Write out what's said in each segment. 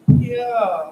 Yeah.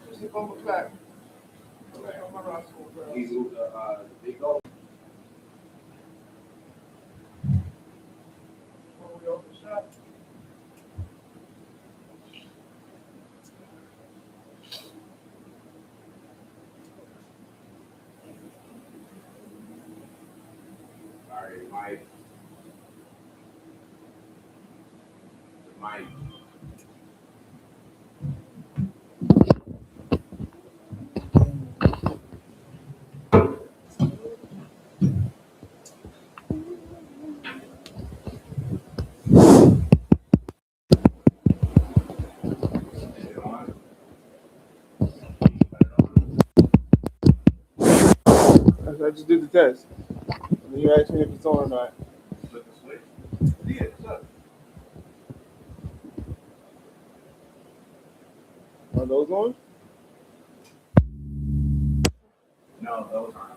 Just a bumper clap. He's big old. Sorry, Mike. Mike. 'Cause I just did the test. And you asked me if it's on or not. Flip the switch? Yeah, it's up. Are those on? No, those aren't.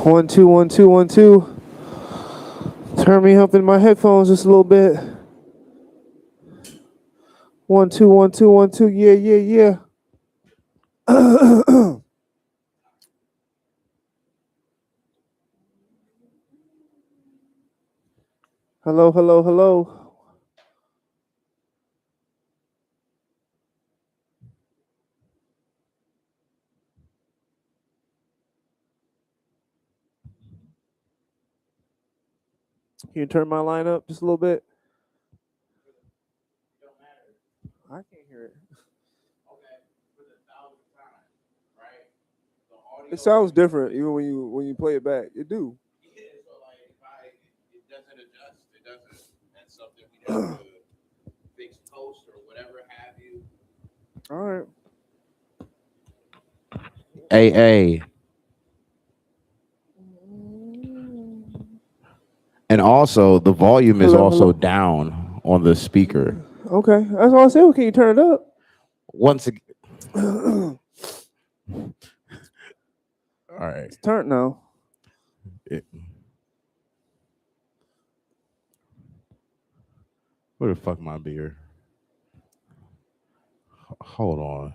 1 2 1 2 1 2. Turn me up in my headphones just a little bit. 1 2 1 2 1 2. Yeah, yeah, yeah. Hello, hello, hello. Can you turn my line up just a little bit? I can't hear it. It sounds different even when you play it back. It do. Yeah, so like it doesn't adjust, it doesn't. That's something we have to fix post or whatever have you. All right. Hey. And also, the volume is also down on the speaker. Okay, that's all I said. Can you turn it up? Once again. All right. It's turned now. Where the fuck my beer? Hold on.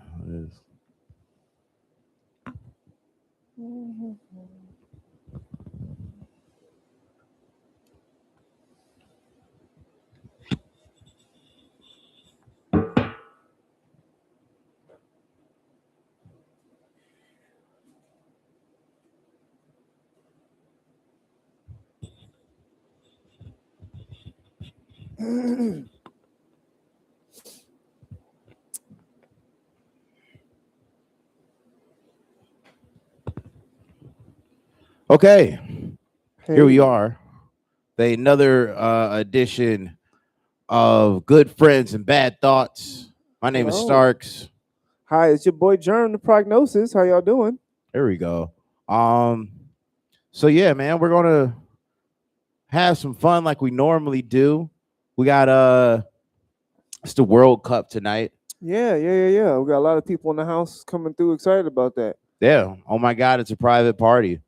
Okay. Hey. Here we are. Another edition of Good Friends and Bad Thoughts. My name is Starks. Hi, it's your boy Germ, the Prognosis. How y'all doing? There we go. So yeah, man, we're gonna have some fun like we normally do. We got it's the World Cup tonight. Yeah. We got a lot of people in the house coming through, excited about that. Yeah. Oh my God, it's a private party.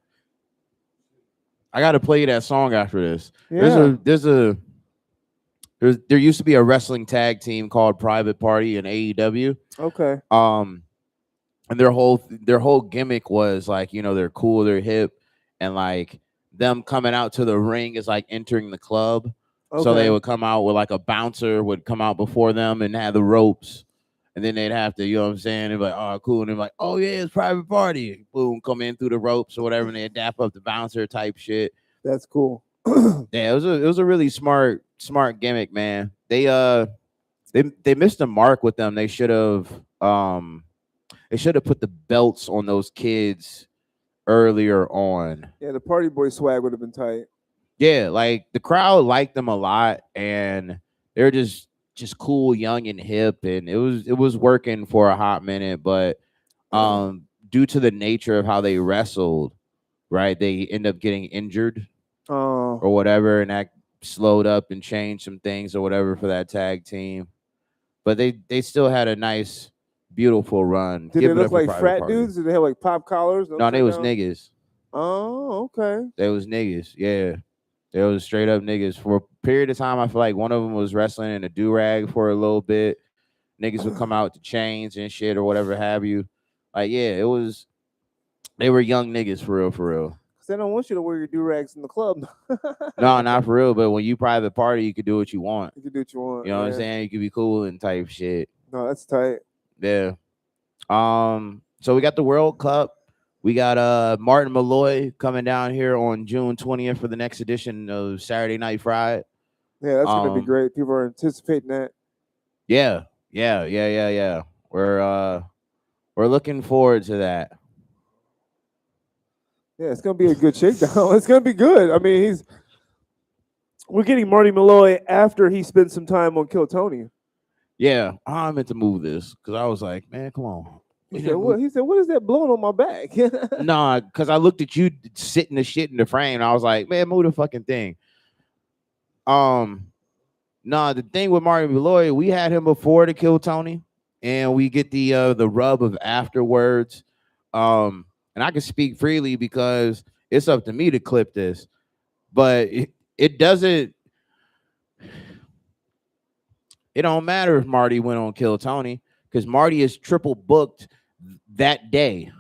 I got to play you that song after this. Yeah. There used to be a wrestling tag team called Private Party in AEW. Okay. And their whole gimmick was like, you know, they're cool, they're hip, and like them coming out to the ring is like entering the club. Okay. So they would come out with like a bouncer would come out before them and have the ropes. And then they'd have to, you know what I'm saying? They'd be like, oh, cool. And they're like, oh, yeah, it's Private Party. Boom, come in through the ropes or whatever. And they'd dap up the bouncer type shit. That's cool. Yeah, it was a really smart gimmick, man. They missed the mark with them. They should have put the belts on those kids earlier on. Yeah, the party boy swag would have been tight. Yeah, like the crowd liked them a lot, and they're just cool, young, and hip, and it was working for a hot minute. But due to the nature of how they wrestled, right, they end up getting injured Oh, or whatever, and that slowed up and changed some things or whatever for that tag team. But they still had a nice, beautiful run. did Give they it look up for like Private frat Party. dudes? Did they have like pop collars? No, they upside was down? niggas. Oh, okay. They was niggas. Yeah. They was straight up niggas. For a period of time, I feel like one of them was wrestling in a do-rag for a little bit. Niggas would come out to chains and shit or whatever have you. Like, yeah, it was, they were young niggas for real, for real. Because they don't want you to wear your do rags in the club. No, not for real, but when you Private Party, you could do what you want. You can do what you want. You know what I'm yeah. saying? You could be cool and type shit. No, that's tight. Yeah. So we got the World Cup. We got Martin Malloy coming down here on June 20th for the next edition of Saturday Night Fried. Yeah, that's gonna be Um, great. People are anticipating that. Yeah. We're looking forward to that. Yeah, it's gonna be a good shakedown. It's gonna be good. I mean, we're getting Marty Malloy after he spent some time on Kill Tony. Yeah, I meant to move this because I was like, man, come on. He said, "What? He said, what is that blowing on my back?" Nah, because I looked at you sitting the shit in the frame. And I was like, man, move the fucking thing. Nah, the thing with Martin Malloy, we had him before to Kill Tony, and we get the rub of afterwards. And I can speak freely because it's up to me to clip this, but it doesn't. It don't matter if Marty went on Kill Tony because Marty is triple booked that day.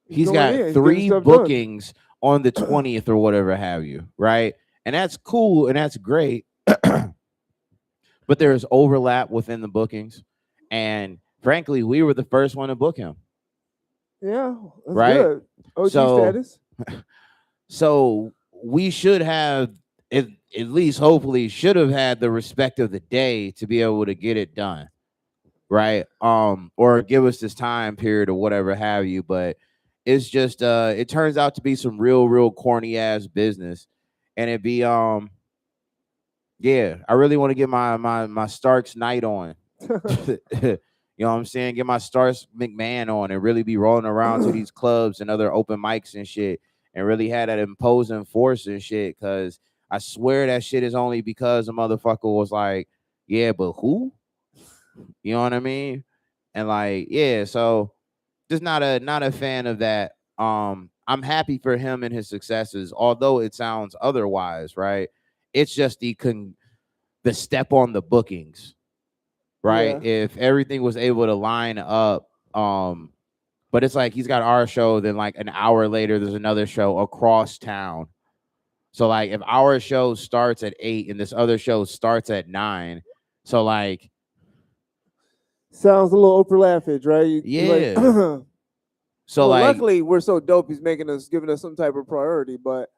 He's got 3 bookings on the 20th or whatever have you, right? And that's cool and that's great. But there's overlap within the bookings. And frankly, we were the first one to book him. Yeah, that's right? good. OG status. So we should have, at least hopefully, should have had the respect of the day to be able to get it done. Right. Or give us this time period or whatever have you. But it's just it turns out to be some real corny ass business. And it be yeah, I really want to get my Starks night on. You know what I'm saying? Get my Starks McMahon on and really be rolling around to these clubs and other open mics and shit and really had that imposing force and shit. Cause I swear that shit is only because a motherfucker was like, yeah, but who? You know what I mean? And like, yeah, so just not a fan of that. I'm happy for him and his successes, although it sounds otherwise, right? It's just the step on the bookings, right? Yeah. If everything was able to line up, but it's like he's got our show, then like an hour later, there's another show across town. So like if our show starts at 8 and this other show starts at 9, so like sounds a little Oprah Laugh-age, right? Yeah. Like, so well, like luckily we're so dope. He's giving us some type of priority, but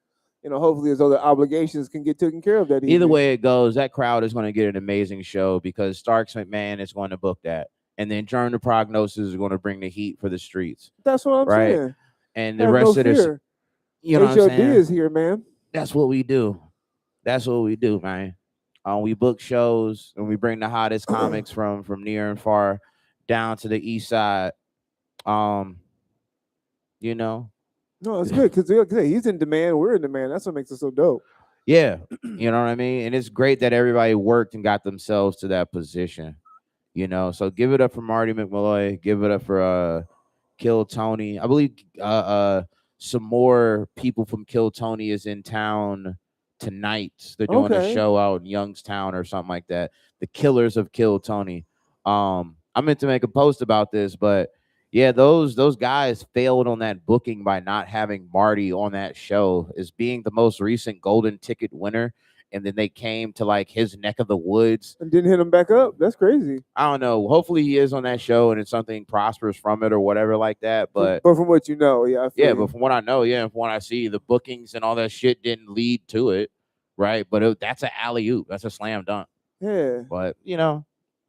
hopefully his other obligations can get taken care of that. Either way it goes, that crowd is going to get an amazing show because Starks McMahon is going to book that, and then Journey to Prognosis is going to bring the heat for the streets. That's what I'm saying. And the rest of this, you know, HOD what I'm saying? is here, man. That's what we do. That's what we do, man. We book shows and we bring the hottest comics from near and far down to the east side. You know. No, it's good because he's in demand. We're in demand. That's what makes it so dope. Yeah, you know what I mean? And it's great that everybody worked and got themselves to that position. So give it up for Marty McMalloy. Give it up for Kill Tony. I believe some more people from Kill Tony is in town tonight. They're doing a show out in Youngstown or something like that. The Killers of Kill Tony. I meant to make a post about this, but yeah, those guys failed on that booking by not having Marty on that show as being the most recent golden ticket winner. And then they came to like his neck of the woods and didn't hit him back up. That's crazy. I don't know. Hopefully he is on that show and it's something prosperous from it or whatever like that. But from what you know, yeah. But from what I know, and from what I see, the bookings and all that shit didn't lead to it, right? But that's an alley-oop. That's a slam dunk. Yeah. But,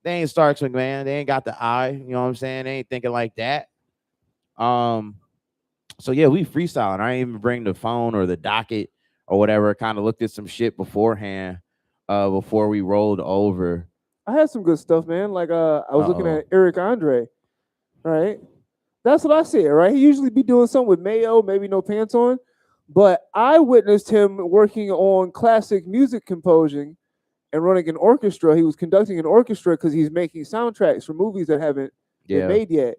they ain't Starks McMahon. They ain't got the eye. You know what I'm saying? They ain't thinking like that. So, yeah, we freestyling. I didn't even bring the phone or the docket or whatever. Kind of looked at some shit beforehand before we rolled over. I had some good stuff, man. Like I was looking at Eric Andre, right? That's what I said, right? He usually be doing something with mayo, maybe no pants on. But I witnessed him working on classic music composing and running an orchestra. He was conducting an orchestra because he's making soundtracks for movies that haven't been Yeah. made yet.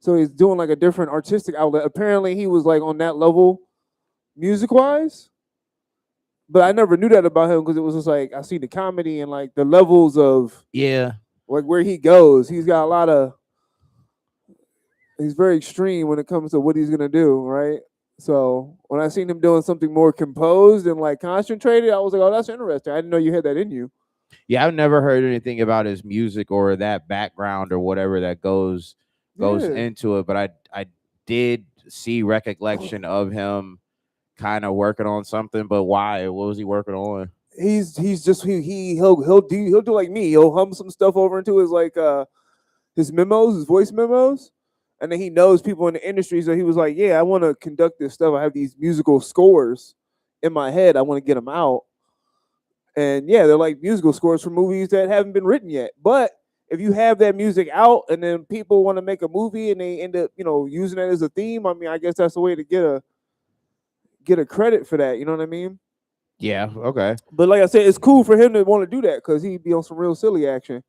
So he's doing like a different artistic outlet. Apparently, he was like on that level music wise. But I never knew that about him because it was just like I see the comedy and like the levels of Yeah. like where he goes. He's got a lot of. He's very extreme when it comes to what he's gonna do, right? So when I seen him doing something more composed and like concentrated, I was like, "Oh, that's interesting. I didn't know you had that in you." Yeah, I've never heard anything about his music or that background or whatever that goes Yeah, into it, but I did see recollection of him kind of working on something, but why? What was he working on? he's just he'll do like me. He'll hum some stuff over into his like his memos, his voice memos, and then he knows people in the industry. So he was like, "Yeah, I want to conduct this stuff. I have these musical scores in my head. I want to get them out." And yeah, they're like musical scores for movies that haven't been written yet. But if you have that music out and then people want to make a movie and they end up, using it as a theme, I mean, I guess that's the way to get a credit for that. You know what I mean? Yeah, okay. But like I said, it's cool for him to want to do that because he'd be on some real silly action.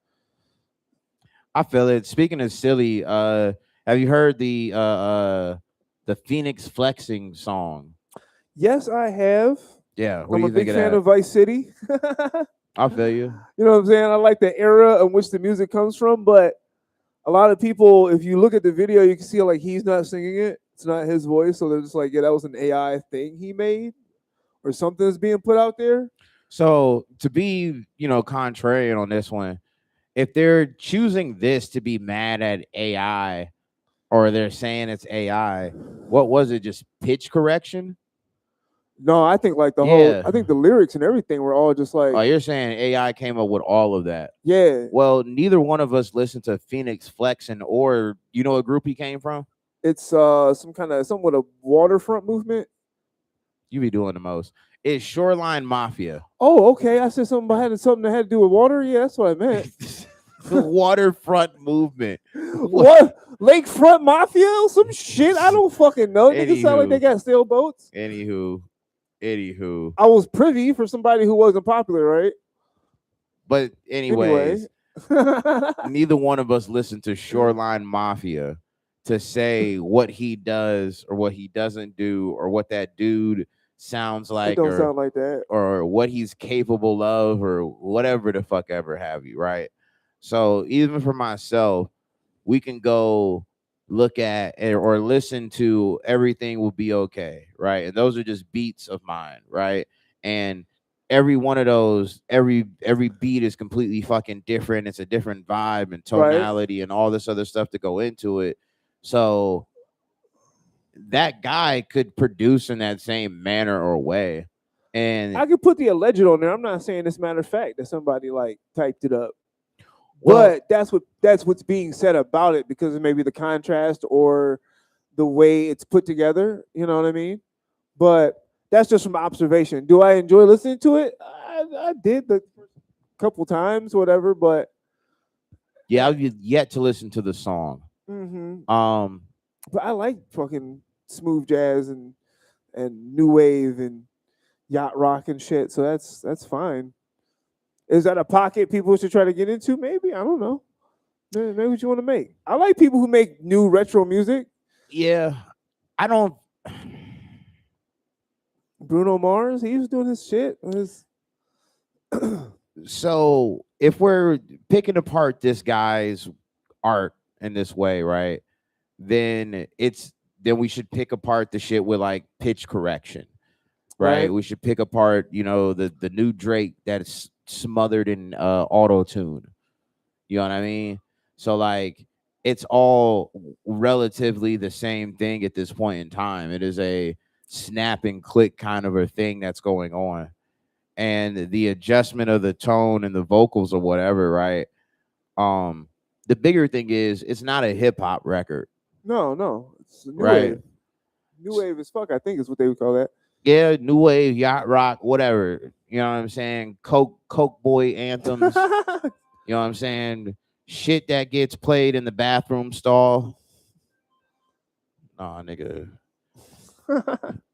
I feel it. Speaking of silly, have you heard the Phoenix Flexing song? Yes, I have. Yeah, what I'm do a you think big of fan that? of Vice City. I feel you. You know what I'm saying? I like the era in which the music comes from, but a lot of people, if you look at the video, you can see like he's not singing it. It's not his voice, so they're just like, yeah, that was an AI thing he made, or something that's being put out there. So to be, contrarian on this one, if they're choosing this to be mad at AI or they're saying it's AI, what was it? Just pitch correction? No, I think like Yeah. I think the lyrics and everything were all just Oh, like, you're saying AI came up with all of that. yeah, Well, neither one of us listened to Phoenix Flexing or you know what group he came from? it's something with a waterfront movement. You be doing the most. It's Shoreline Mafia. Oh, okay. I said something that had to do with water. Yeah, that's what I meant. The waterfront movement. What? Lakefront Mafia? Some shit? I don't fucking know. Niggas sound like they got sailboats. Anywho. I was privy for somebody who wasn't popular, right? But anyways, Anyway. neither one of us listened to Shoreline Mafia to say what he does or what he doesn't do or what that dude sounds It like don't sound like that. or what he's capable of or whatever the fuck ever have you, right? So even for myself, we can go look at or listen to Everything Will Be Okay, right? And those are just beats of mine, right? And every one of those, every beat is completely fucking different. It's a different vibe and tonality and all this other stuff to go into it. So that guy could produce in that same manner or way. And I could put the alleged on there. I'm not saying this matter of fact that somebody like typed it up. well, But that's what's being said about it because of maybe the contrast or the way it's put together. You know what I mean? But that's just from observation. Do I enjoy listening to it? I did the couple times, whatever. But yeah, I've yet to listen to the song. but I like fucking smooth jazz and new wave and yacht rock and shit. So that's fine. Is that a pocket people should try to get into? Maybe, I don't know. Maybe what you want to make. I like people who make new retro music. Yeah, I don't. Bruno Mars, he was doing his shit. So if we're picking apart this guy's art in this way, right? Then we should pick apart the shit with like pitch correction, right? We should pick apart, the new Drake that's smothered in auto tune. You know what I mean? So like it's all relatively the same thing at this point in time. It is a snap and click kind of a thing that's going on. And the adjustment of the tone and the vocals or whatever, right? The bigger thing is it's not a hip hop record. No. It's new right. wave. New wave as fuck, I think is what they would call that. Yeah, new wave, yacht rock, whatever. You know what I'm saying? Coke boy anthems. You know what I'm saying? Shit that gets played in the bathroom stall. Nah, nigga.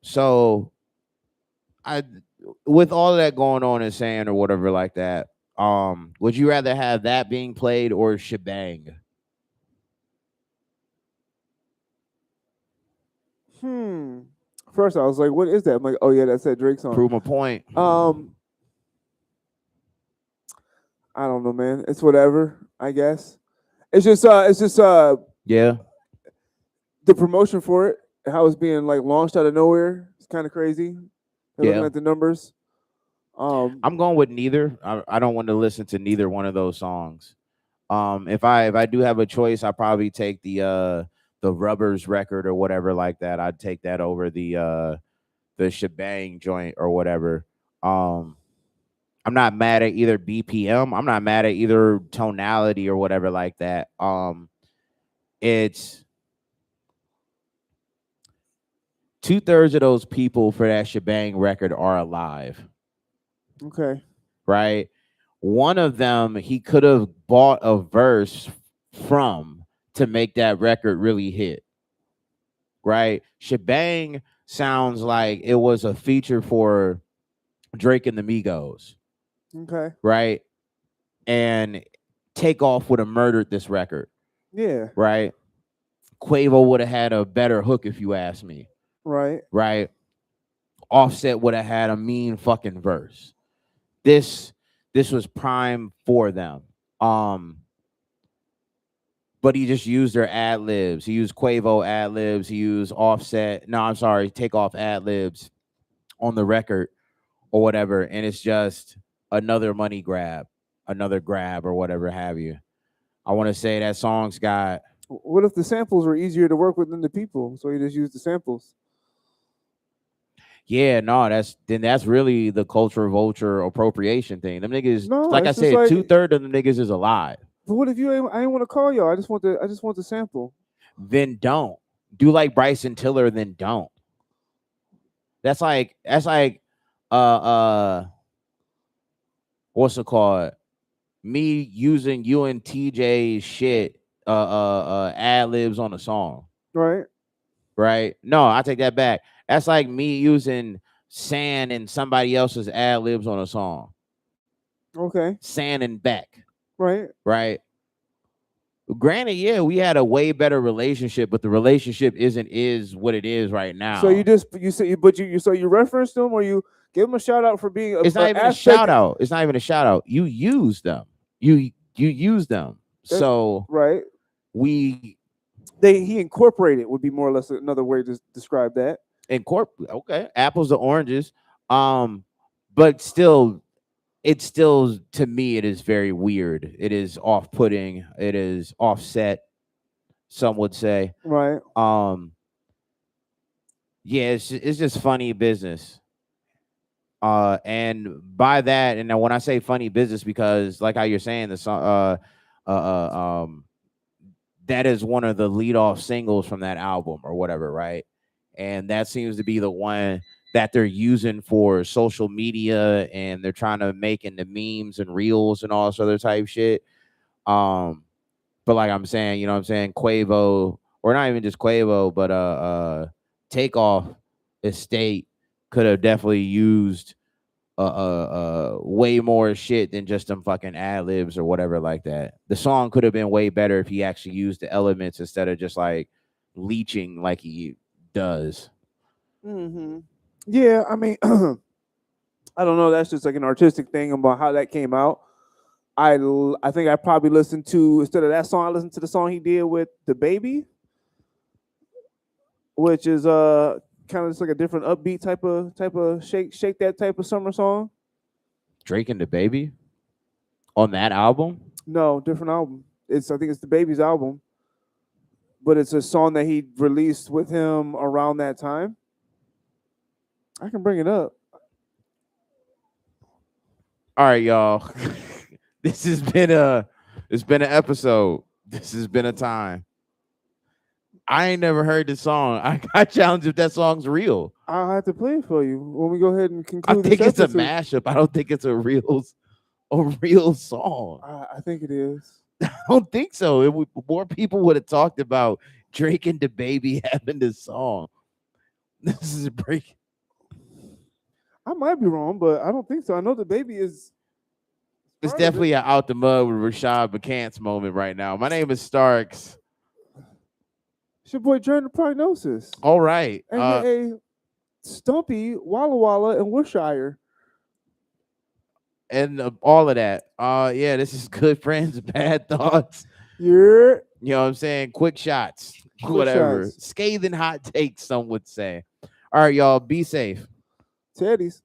So I, with all of that going on and saying or whatever like that, would you rather have that being played or Shebang? First, I was like, "What is that?" I'm like, "Oh yeah, that's that Drake song." Prove my point. I don't know, man. It's whatever. I guess it's just Yeah, the promotion for it, how it's being like launched out of nowhere. It's kind of crazy. They're looking yeah. at the numbers. I'm going with neither. I don't want to listen to neither one of those songs. If I do have a choice, I probably take the Rubbers record or whatever like that. I'd take that over the Shebang joint or whatever. I'm not mad at either BPM. I'm not mad at either tonality or whatever like that. It's 2/3 of those people for that Shebang record are alive, Okay. right? One of them he could have bought a verse from to make that record really hit, right? Shebang sounds like it was a feature for Drake and the Migos, Okay. right? And Takeoff would have murdered this record, Yeah. right? Quavo would have had a better hook, if you ask me, Right. right? Offset would have had a mean fucking verse. This was prime for them. But he just used their ad libs. He used Quavo ad libs. He used Offset. No, I'm sorry, Takeoff ad libs on the record or whatever. And it's just another money grab, another grab or whatever have you. I want to say that song's got. What if the samples were easier to work with than the people? So you just use the samples. Yeah, no, that's really the culture vulture appropriation thing. Them niggas, No, like I it's just said, like- 2/3 of them niggas is alive. But what if you ain't? I ain't want to call y'all. I just want the sample. Then don't do like Bryson Tiller. Then don't. That's like what's it called? Me using you and TJ's shit ad libs on a song. Right. Right? No, I take that back. That's like me using San and somebody else's ad libs on a song. Okay. San and Beck. Right. Right? Granted, yeah, we had a way better relationship, but the relationship is what it is right now. So you referenced them, or you give them a shout out for being. It's not even a shout out. It's not even a shout out. You use them. You use them. So right. He incorporated would be more or less another way to describe that. Okay, apples to oranges. But still, it's still, to me, it is very weird. It is off-putting. It is offset, some would say. Right. Yeah, it's just funny business. And by that, and when I say funny business, because like how you're saying, the song, that is one of the lead-off singles from that album or whatever, right? And that seems to be the one that they're using for social media, and they're trying to make into memes and reels and all this other type shit. But like I'm saying, you know what I'm saying, Quavo, or not even just Quavo, but Takeoff estate could have definitely used way more shit than just them fucking ad libs or whatever like that. The song could have been way better if he actually used the elements instead of just like leeching like he does. Mm-hmm. Yeah, I mean, I don't know. That's just like an artistic thing about how that came out. I think I probably listened to, instead of that song, I listened to the song he did with the Baby, which is kind of just like a different upbeat type of shake that type of summer song. Drake and the Baby on that album? No, different album. I think it's the Baby's album, but it's a song that he released with him around that time. I can bring it up. All right, y'all. This has been an episode. This has been a time. I ain't never heard this song. I challenge if that song's real. I'll have to play it for you when we go ahead and conclude. I think it's a mashup. I don't think it's a real song. I think it is. I don't think so. More people would have talked about Drake and the baby having this song. This is a break. I might be wrong, but I don't think so. I know the baby is. It's part of definitely it. an out the mud with Rashad McCants moment right now. My name is Starks. It's your boy Journey Prognosis, All right. aka Stumpy, Walla Walla, and Worcestershire. And all of that. Yeah, this is Good Friends, Bad Thoughts. Yeah. You know what I'm saying? Quick shots, Quick whatever. shots. Scathing hot takes, some would say. All right, y'all, be safe. Teddy's.